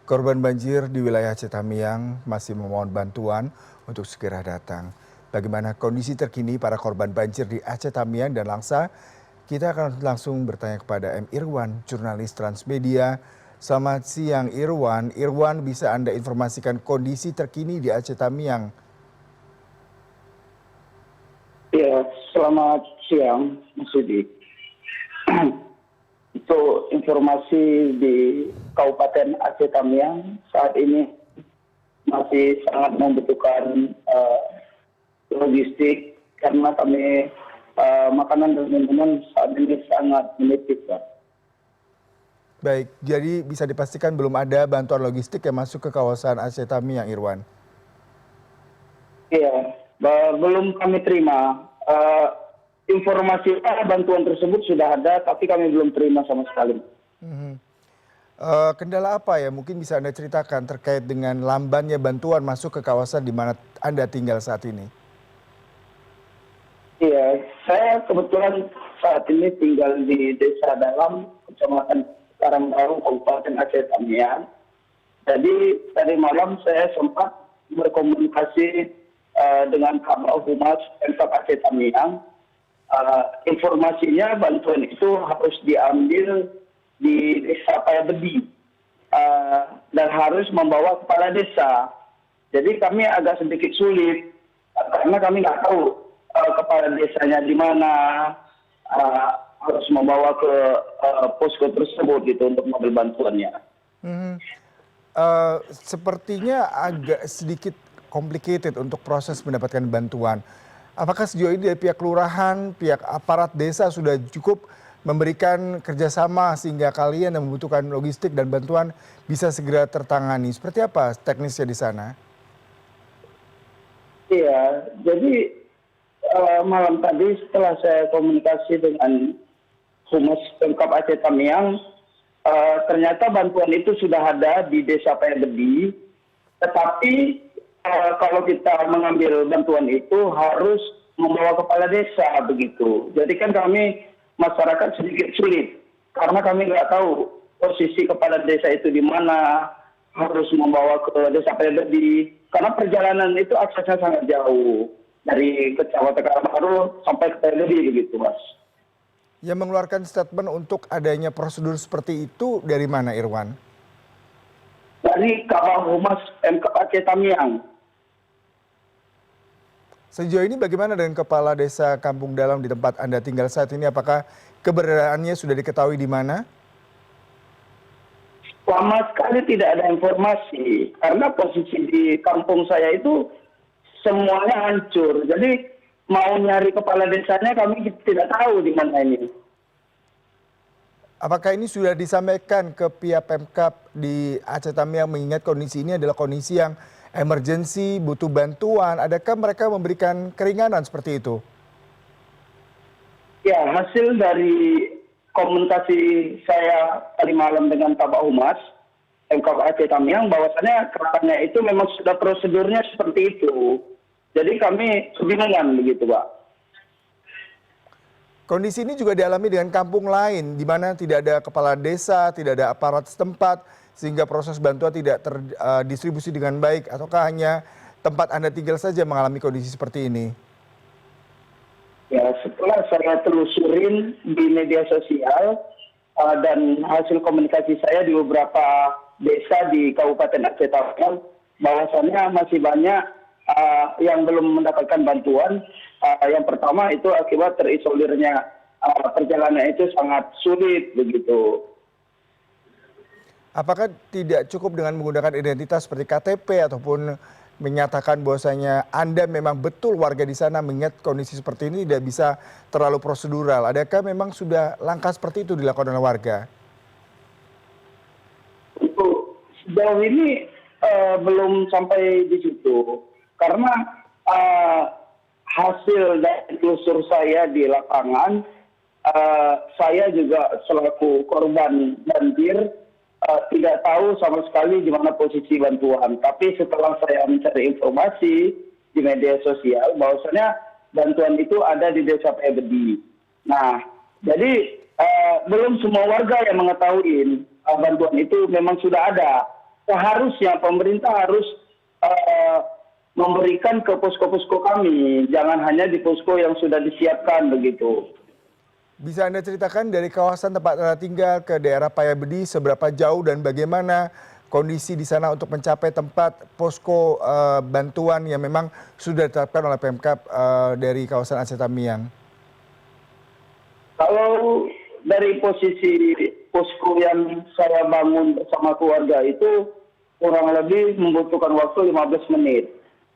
Korban banjir di wilayah Cetamiang masih memohon bantuan untuk segera datang. Bagaimana kondisi terkini para korban banjir di Aceh Tamiang dan Langsa? Kita akan langsung bertanya kepada M. Irwan, jurnalis Transmedia. Selamat siang Irwan. Irwan, bisa Anda informasikan kondisi terkini di Aceh Tamiang? Ya, selamat siang, Mas Yudi. Untuk informasi di Kabupaten Aceh Tamiang saat ini masih sangat membutuhkan logistik karena kami makanan dan minuman saat ini sangat menipis, Pak. Baik, jadi bisa dipastikan belum ada bantuan logistik yang masuk ke kawasan Aceh Tamiang, Irwan? Iya, belum kami terima. Informasi bantuan tersebut sudah ada, tapi kami belum terima sama sekali. Mhm. Kendala apa ya mungkin bisa Anda ceritakan terkait dengan lambannya bantuan masuk ke kawasan di mana Anda tinggal saat ini? Iya, saya kebetulan saat ini tinggal di Desa Dalam, Kecamatan Karangbaru, Kabupaten Aceh Tamiang. Jadi tadi malam saya sempat berkomunikasi dengan Kabak Humas Pemkab Aceh Tamiang. Informasinya bantuan itu harus diambil di Desa Payabedi dan harus membawa kepala desa. Jadi kami agak sedikit sulit karena kami nggak tahu kepala desanya di mana, harus membawa ke posko tersebut gitu untuk mengambil bantuannya. Mhm. Sepertinya agak sedikit complicated untuk proses mendapatkan bantuan. Apakah sejauh ini dari pihak kelurahan, pihak aparat desa sudah cukup memberikan kerjasama sehingga kalian yang membutuhkan logistik dan bantuan bisa segera tertangani? Seperti apa teknisnya di sana? Iya, jadi malam tadi setelah saya komunikasi dengan Humas Pemkab Aceh Tamiang, ternyata bantuan itu sudah ada di Desa Payabedi, tetapi kalau kita mengambil bantuan itu harus membawa kepala desa begitu. Jadi kan kami masyarakat sedikit sulit karena kami nggak tahu posisi kepala desa itu di mana, harus membawa ke Desa Payabedi karena perjalanan itu aksesnya sangat jauh dari Kecamatan Karangbaru sampai ke Payabedi begitu, Mas. Yang mengeluarkan statement untuk adanya prosedur seperti itu dari mana, Irwan? Dari Kabak Humas Pemkab Aceh Tamiang. Sejauh ini bagaimana dengan kepala desa Kampung Dalam di tempat Anda tinggal saat ini? Apakah keberadaannya sudah diketahui di mana? Lama sekali tidak ada informasi karena posisi di kampung saya itu semuanya hancur. Jadi mau nyari kepala desanya kami tidak tahu di mana ini. Apakah ini sudah disampaikan ke pihak Pemkab di Aceh Tamiang mengingat kondisi ini adalah kondisi yang emergensi, butuh bantuan? Adakah mereka memberikan keringanan seperti itu? Ya, hasil dari komunikasi saya tadi malam dengan Kabak Humas Pemkab Aceh Tamiang bahwasannya keretanya itu memang sudah prosedurnya seperti itu. Jadi kami kebingungan begitu, Pak. Kondisi ini juga dialami dengan kampung lain, di mana tidak ada kepala desa, tidak ada aparat setempat, sehingga proses bantuan tidak terdistribusi dengan baik, ataukah hanya tempat Anda tinggal saja mengalami kondisi seperti ini? Ya, setelah saya telusurin di media sosial dan hasil komunikasi saya di beberapa desa di Kabupaten Aceh Tamiang, bahwasannya masih banyak yang belum mendapatkan bantuan. Yang pertama itu akibat terisolirnya perjalanan itu sangat sulit begitu. Apakah tidak cukup dengan menggunakan identitas seperti KTP ataupun menyatakan bahwasanya Anda memang betul warga di sana mengingat kondisi seperti ini tidak bisa terlalu prosedural? Adakah memang sudah langkah seperti itu dilakukan oleh warga? Untuk sejauh ini belum sampai di situ karena hasil dari telusur saya di lapangan, saya juga selaku korban banjir tidak tahu sama sekali di mana posisi bantuan. Tapi setelah saya mencari informasi di media sosial, bahwasanya bantuan itu ada di Desa Payabedi. Nah, jadi belum semua warga yang mengetahui bantuan itu memang sudah ada. seharusnya pemerintah harus eh, memberikan ke posko-posko kami, jangan hanya di posko yang sudah disiapkan begitu. Bisa Anda ceritakan dari kawasan tempat Anda tinggal ke daerah Payabedi seberapa jauh dan bagaimana kondisi di sana untuk mencapai tempat posko bantuan yang memang sudah ditetapkan oleh Pemkab dari kawasan Aceh Tamiang? Kalau dari posisi posko yang saya bangun bersama keluarga itu kurang lebih membutuhkan waktu 15 menit.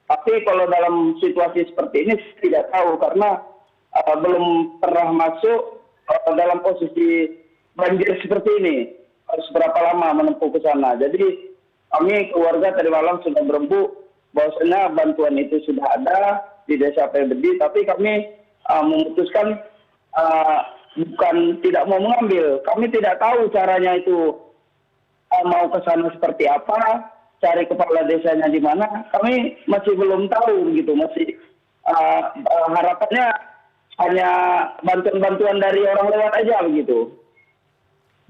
Tapi kalau dalam situasi seperti ini saya tidak tahu karena belum pernah masuk dalam posisi banjir seperti ini. Harus berapa lama menempuh ke sana. Jadi kami keluarga tadi malam sudah berembuk bahwasanya bantuan itu sudah ada di Desa Pebedi, tapi kami memutuskan bukan tidak mau mengambil. Kami tidak tahu caranya itu mau ke sana seperti apa, cari kepala desanya di mana, kami masih belum tahu begitu, masih harapannya hanya bantuan-bantuan dari orang lewat aja begitu.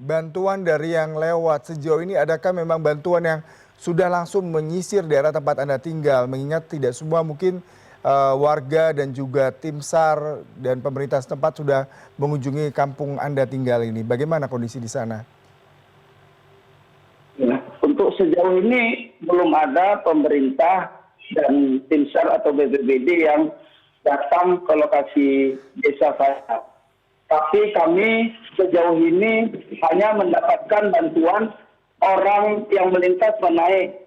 Bantuan dari yang lewat sejauh ini adakah memang bantuan yang sudah langsung menyisir daerah tempat Anda tinggal, mengingat tidak semua mungkin warga dan juga tim SAR dan pemerintah setempat sudah mengunjungi kampung Anda tinggal ini. Bagaimana kondisi di sana? Ya, untuk sejauh ini belum ada pemerintah dan tim SAR atau BPBD yang datang ke lokasi desa saya. Tapi kami sejauh ini hanya mendapatkan bantuan orang yang melintas menaik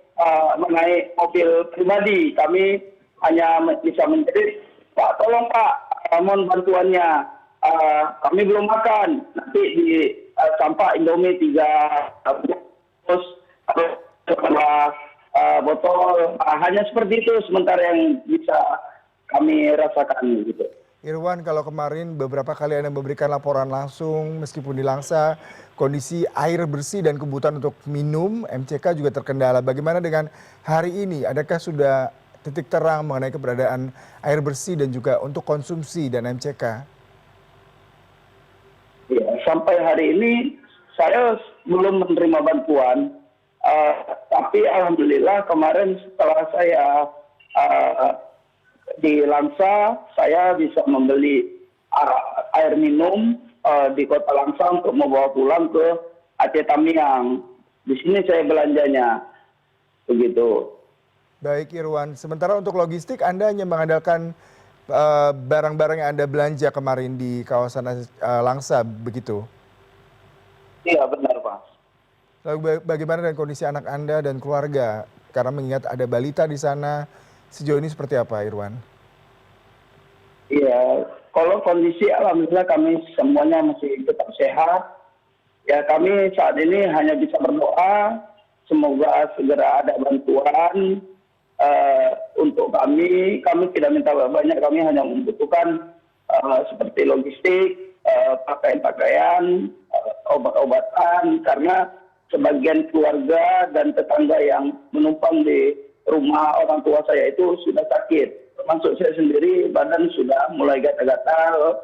mobil pribadi. Kami hanya bisa menjerit, Pak tolong Pak, mohon bantuannya. Kami belum makan. Nanti di sampah Indomie 3 terus setelah botol, hanya seperti itu sementara yang bisa kami rasakan gitu. Irwan, kalau kemarin beberapa kali Anda memberikan laporan langsung meskipun di Langsa, kondisi air bersih dan kebutuhan untuk minum MCK juga terkendala. Bagaimana dengan hari ini? Adakah sudah titik terang mengenai keberadaan air bersih dan juga untuk konsumsi dan MCK? Ya, sampai hari ini saya belum menerima bantuan, tapi alhamdulillah kemarin setelah saya di Langsa, saya bisa membeli air minum di Kota Langsa untuk membawa pulang ke Aceh Tamiang. Di sini saya belanjanya, begitu. Baik Irwan, sementara untuk logistik Anda hanya mengandalkan barang-barang yang Anda belanja kemarin di kawasan Langsa, begitu? Iya benar Pak. Lalu bagaimana dengan kondisi anak Anda dan keluarga? Karena mengingat ada balita di sana, sejauh ini seperti apa Irwan? Iya, kalau kondisi alhamdulillah kami semuanya masih tetap sehat. Ya kami saat ini hanya bisa berdoa, semoga segera ada bantuan untuk kami. Kami tidak minta banyak, kami hanya membutuhkan seperti logistik, pakaian-pakaian, obat-obatan, karena sebagian keluarga dan tetangga yang menumpang di rumah orang tua saya itu sudah sakit. Termasuk saya sendiri, badan sudah mulai gatal-gatal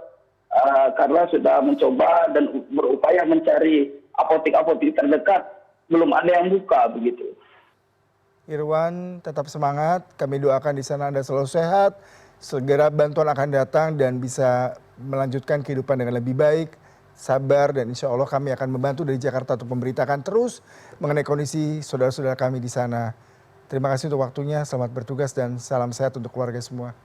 karena sudah mencoba dan berupaya mencari apotek-apotek terdekat. Belum ada yang buka begitu. Irwan, tetap semangat. Kami doakan di sana Anda selalu sehat. Segera bantuan akan datang dan bisa melanjutkan kehidupan dengan lebih baik. Sabar dan insya Allah kami akan membantu dari Jakarta untuk memberitakan terus mengenai kondisi saudara-saudara kami di sana. Terima kasih untuk waktunya, selamat bertugas dan salam sehat untuk keluarga semua.